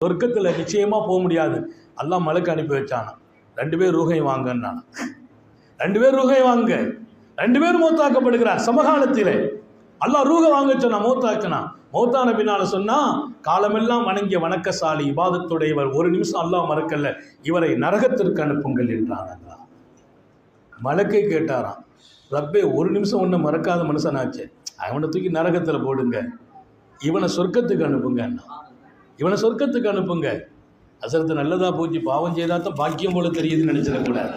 சொர்க்கத்தில் நிச்சயமா போக முடியாது. அல்லாஹ் மலக்கு அனுப்பி வச்சானா, 2 பேர் ரூஹை வாங்கன்னா, 2 பேர் ரூஹை வாங்க, 2 பேர் மௌத்தாக்கப்படுகிறார். சமகாலத்திலே அல்லாஹ் ரூஹை வாங்க சொன்னா, மௌத்தாக்கினா. மௌத்தான பின்னால சொன்னா, காலமெல்லாம் வணங்கிய வணக்கசாலி இபாதத்துடையவர், ஒரு நிமிஷம் அல்லாஹ் மறக்கல்ல, இவரை நரகத்திற்கு அனுப்புங்கள் என்றான் அல்லாஹ். மலக்கை கேட்டாராம், ரப்பே ஒரு நிமிஷம் ஒன்று மறக்காத மனுஷனாச்சே, அவனை தூக்கி நரகத்தில் போடுங்க, இவனை சொர்க்கத்துக்கு அனுப்புங்க, இவனை சொர்க்கத்துக்கு அனுப்புங்க. அசரத்து நல்லதா போச்சு, பாவம் செய்தாத்தான் பாக்கியம் போல தெரியுதுன்னு நினைச்சிடக்கூடாது.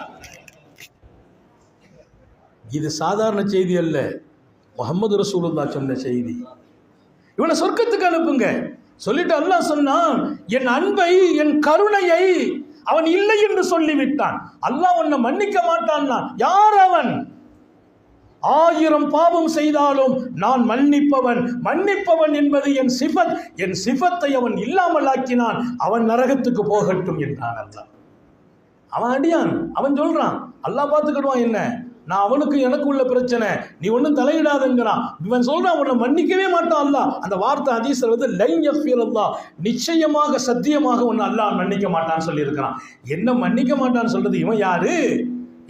இது சாதாரண செய்தி அல்ல, முஹம்மது ரசூலுல்லாஹ் சொன்ன செய்தி. இவனை சொர்க்கத்துக்கு அனுப்புங்க சொல்லிட்டு அல்லாஹ் சொன்னான், என் அன்பை என் கருணையை அவன் இல்லை என்று சொல்லிவிட்டான். அல்லாஹ் உன்னை மன்னிக்க மாட்டான். யார் அவன்? 1000 பாவம் செய்தாலும் நான் மன்னிப்பவன். மன்னிப்பவன் என்பது என் சிஃபத். என் சிஃபத்தை அவன் இல்லாமல் ஆக்கினான், அவன் நரகத்துக்கு போகட்டும் என்றான் அல்லாஹ். அவன் அடியான், அவன் சொல்றான், அல்லாஹ் பார்த்துக்கிடுவான், என்ன நான் அவனுக்கு எனக்கு உள்ள பிரச்சனை, நீ ஒன்றும் தலையிடாதுங்கிறான். இவன் சொல்றான், உன்னை மன்னிக்கவே மாட்டான் அல்லாஹ். அந்த வார்த்தை ஹதீஸ்ல வந்து லைன் யஃபிர் அல்லாஹ், நிச்சயமாக சத்தியமாக உன்னை அல்லாஹ் மன்னிக்க மாட்டான்னு சொல்லி இருக்கிறான். என்ன மன்னிக்க மாட்டான்னு சொல்றது இவன் யாரு?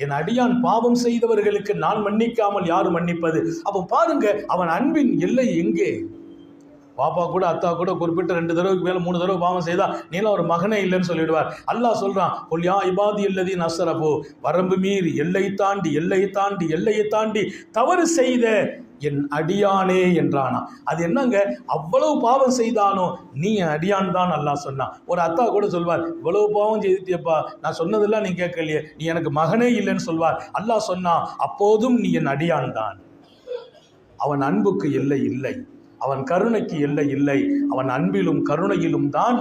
என் அடியான் பாவம் செய்தவர்களுக்கு நான் மன்னிக்காமல் யாரு மன்னிப்பது? அப்போ பாருங்க, அவன் அன்பின் எல்லை எங்கே? பாப்பா கூட அத்தா கூட குறிப்பிட்ட 2 தடவைக்கு மேல 3 தடவை பாவம் செய்தா நீலாம் ஒரு மகனே இல்லைன்னு சொல்லிடுவார். அல்லாஹ் சொல்றான், கொல் யா இபாதி அல்லதீன அஸ்ரஃபு, வரம்பு மீறி எல்லை தாண்டி எல்லையை தாண்டி தவறு செய்த என் அடியானே என்றானா. அது என்னங்க, அவ்வளவு பாவம் செய்தானோ நீ என் அடியான் தான் அல்லாஹ் சொன்னான். ஒரு அத்தா கூட சொல்வார், இவ்வளவு பாவம் செய்துட்டியப்பா, நான் சொன்னதெல்லாம் நீ கேட்கலையே, நீ எனக்கு மகனே இல்லைன்னு சொல்வார். அல்லாஹ் சொன்னா, அப்போதும் நீ என் அடியான் தான். அவன் அன்புக்கு எல்லை இல்லை, அவன் கருணைக்கு எல்லை இல்லை. அவன் அன்பிலும் கருணையிலும் தான்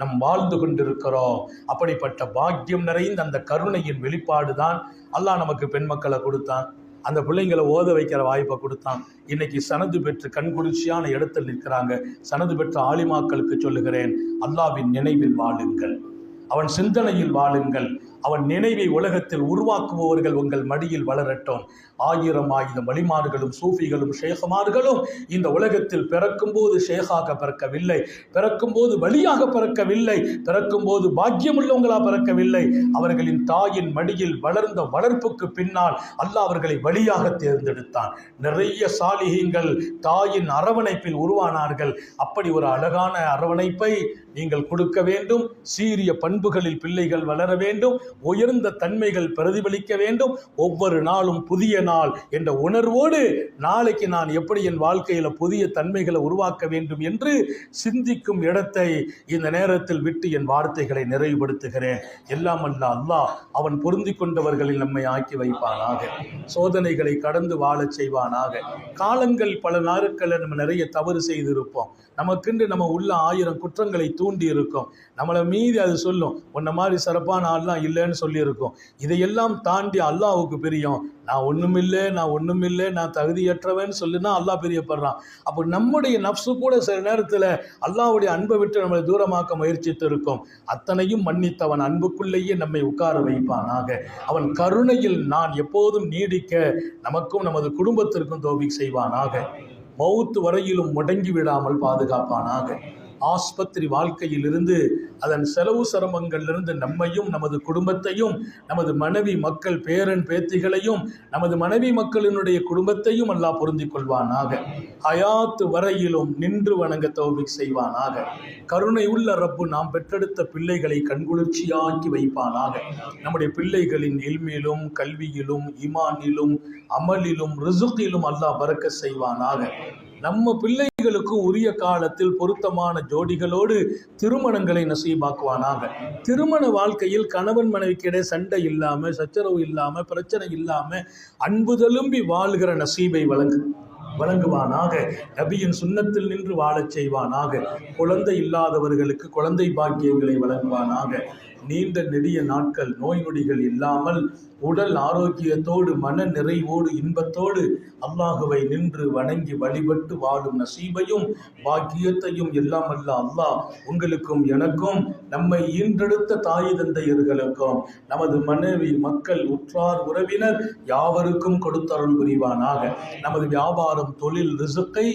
நம் வாழ்ந்து கொண்டிருக்கிறோம். அப்படிப்பட்ட பாக்கியம் நிறைந்த அந்த கருணையின் வெளிப்பாடு தான் அல்லாஹ் நமக்கு பெண் மக்களை கொடுத்தான், அந்த பிள்ளைங்களை ஓத வைக்கிற வாய்ப்பை கொடுத்தான். இன்னைக்கு சனது பெற்று கண்குளிர்ச்சியான இடத்தில் நிற்கிறாங்க. சனது பெற்ற ஆலிமாக்களுக்கு சொல்லுகிறேன், அல்லாஹ்வின் நினைவில் வாழுங்கள், அவன் சிந்தனையில் வாழுங்கள், அவன் நினைவை உலகத்தில் உருவாக்குபவர்கள் உங்கள் மடியில் வளரட்டும். 1000 வலிமார்களும் சூஃபிகளும் ஷேகமார்களும் இந்த உலகத்தில் பிறக்கும் போது ஷேகாக பிறக்கவில்லை, பிறக்கும் போது வலியாக பிறக்கவில்லை, பிறக்கும் போது பாக்கியமுள்ளவங்களா பிறக்கவில்லை. அவர்களின் தாயின் மடியில் வளர்ந்த வளர்ப்புக்கு பின்னால் அல்லாஹ் அவர்களை வலியாக தேர்ந்தெடுத்தான். நிறைய சாலிஹீங்கள் தாயின் அரவணைப்பில் உருவானார்கள். அப்படி ஒரு அழகான அரவணைப்பை நீங்கள் கொடுக்க வேண்டும். சீரிய பண்புகளில் பிள்ளைகள் வளர வேண்டும், உயர்ந்த தன்மைகள் பிரதிபலிக்க வேண்டும். ஒவ்வொரு நாளும் புதிய நாள் என்ற உணர்வோடு நாளைக்கு நான் எப்படி என் வாழ்க்கையில புதிய தன்மைகளை உருவாக்க வேண்டும் என்று சிந்திக்கும் இடத்தை இந்த நேரத்தில் விட்டு என் வார்த்தைகளை நிறைவுபடுத்துகிறேன். எல்லாம் அல்ல அல்லாஹ் அவன் பொருந்தி கொண்டவர்களில் நம்மை ஆக்கி வைப்பானாக, சோதனைகளை கடந்து வாழச் செய்வானாக. காலங்கள் பல நாட்களில் நம்ம நிறைய தவறு செய்திருப்போம், நமக்கென்று நம்ம உள்ள 1000 குற்றங்களை தூண்டி இருக்கும். நம்மளை மீறி அது சொல்லும், உன்ன மாதிரி சிறப்பான ஆள்லாம் இல்லைன்னு சொல்லியிருக்கோம். இதையெல்லாம் தாண்டி அல்லாஹ்வுக்கு பிரியம், நான் ஒண்ணுமில்லை, நான் தகுதியற்றவன் சொல்லுனா அல்லாஹ் பிரியப்படுறான். அப்போ நம்முடைய நப்சு கூட சில நேரத்தில் அல்லாஹ்வுடைய அன்பை விட்டு நம்மளை தூரமாக்க முயற்சித்து இருக்கும். அத்தனையும் மன்னித்தவன் அன்புக்குள்ளேயே நம்மை உட்கார வைப்பானாக. அவன் கருணையில் நான் எப்போதும் நீடிக்க நமக்கும் நமது குடும்பத்திற்கும் தௌஃபீக் செய்வானாக. மௌத்து வரையிலும் முடங்கி விடாமல் பாதுகாப்பானாக. ஆஸ்பத்திரி வாழ்க்கையிலிருந்து, அதன் செலவு சிரமங்களிலிருந்து நம்மையும் நமது குடும்பத்தையும் நமது மனைவி மக்கள் பேரன் பேத்திகளையும் நமது மனைவி மக்களினுடைய குடும்பத்தையும் அல்லாஹ் பொருந்திக் கொள்வானாக. ஹயாத்து வரையிலும் நின்று வணங்க தௌஃபீக் செய்வானாக. கருணை உள்ள ரப்பு நாம் பெற்றெடுத்த பிள்ளைகளை கண்குளிர்ச்சியாக்கி வைப்பானாக. நம்முடைய பிள்ளைகளின் இல்மிலும் கல்வியிலும் ஈமானிலும் அமலிலும் ரிசுக்கிலும் அல்லாஹ் பரக்கத் செய்வானாக. நம்ம பிள்ளைகளுக்கு உரிய காலத்தில் பொருத்தமான ஜோடிகளோடு திருமணங்களை நசீபாக்குவானாக. திருமண வாழ்க்கையில் கணவன் மனைவிக்கிடையே சண்டை இல்லாம, சச்சரவு இல்லாம, பிரச்சனை இல்லாம அன்பு தழும்பி வாழ்கிற நசீபை வழங்குவானாக. நபியின் சுன்னத்தில் நின்று வாழச் செய்வானாக. குழந்தை இல்லாதவர்களுக்கு குழந்தை பாக்கியங்களை வழங்குவானாக. நீண்ட நெடிய நாட்கள் நோய் நொடிகள் இல்லாமல் உடல் ஆரோக்கியத்தோடு மன நிறைவோடு இன்பத்தோடு அல்லாஹுவை நின்று வணங்கி வழிபட்டு வாழும் நசீபையும் பாக்கியத்தையும் எல்லாம் அல்ல அல்லாஹ் உங்களுக்கும் எனக்கும் நம்மை ஈன்றெடுத்த தாய் தந்தையர்களுக்கும் நமது மனைவி மக்கள் உற்றார் உறவினர் யாவருக்கும் கொடுத்தருள் புரிவானாக. நமது வியாபாரம் தொழில் ரிசுக்கை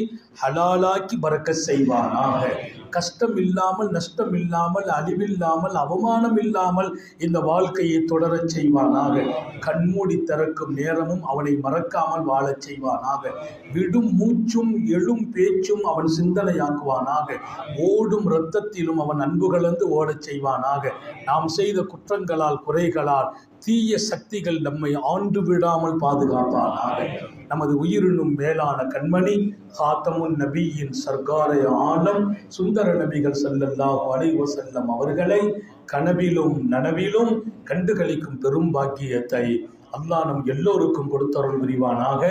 ஹலாலாக்கி பரக்கத் செய்வானாக. கஷ்டம் இல்லாமல், நஷ்டம் இல்லாமல், அழிவில்லாமல், அவமானம் இல்லாமல் இந்த வாழ்க்கையை தொடரச் செய்வானாக. கண்மூடி திறக்கும் நேரமும் அவனை மறக்காமல் வாழச் செய்வானாக. விடும் மூச்சும் எழும் பேச்சும் அவன் சிந்தனையாக்குவானாக. ஓடும் இரத்தத்திலும் அவன் அன்பு கலந்து ஓடச் செய்வானாக. நாம் செய்த குற்றங்களால், குறைகளால் தீய சக்திகள் நம்மை ஆண்டு விடாமல் பாதுகாப்பானாக. நமது உயிரினும் மேலான கண்மணி ஹாத்தமுன் நபியின் சர்க்காரை ஆலம் சுந்தர நபிகள் ஸல்லல்லாஹு அலைஹி வஸல்லம் அவர்களை கனவிலும் நனவிலும் கண்டுகளிக்கும் பெரும் பாக்கியத்தை அல்லாஹ் நம் எல்லோருக்கும் கொடுத்தருள் புரிவானாக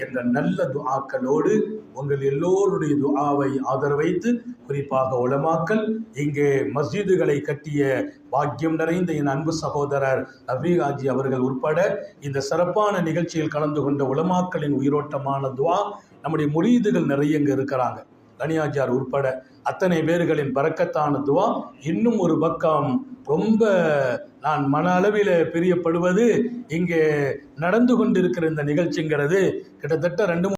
என்ற நல்ல துஆக்களோடு உங்கள் எல்லோருடைய துஆவை ஆதரவைத்து, குறிப்பாக உலமாக்கள், இங்கே மஸ்ஜிதுகளை கட்டிய பாக்கியம் நிறைந்த என் அன்பு சகோதரர் ரஃபீக் ஹாஜி அவர்கள் உட்பட இந்த சிறப்பான நிகழ்ச்சியில் கலந்து கொண்ட உலமாக்களின் உயிரோட்டமான துஆ, நம்முடைய முரீதுகள் நிறைய இங்கே இருக்கிறாங்க, கனியாஜார் உட்பட அத்தனை பேர்களின் பரக்கத்தான துஆ. இன்னும் ஒரு பக்கம் ரொம்ப நான் மன அளவில் பிரியப்படுவது, இங்கே நடந்து கொண்டிருக்கிற இந்த நிகழ்ச்சிங்கிறது கிட்டத்தட்ட 2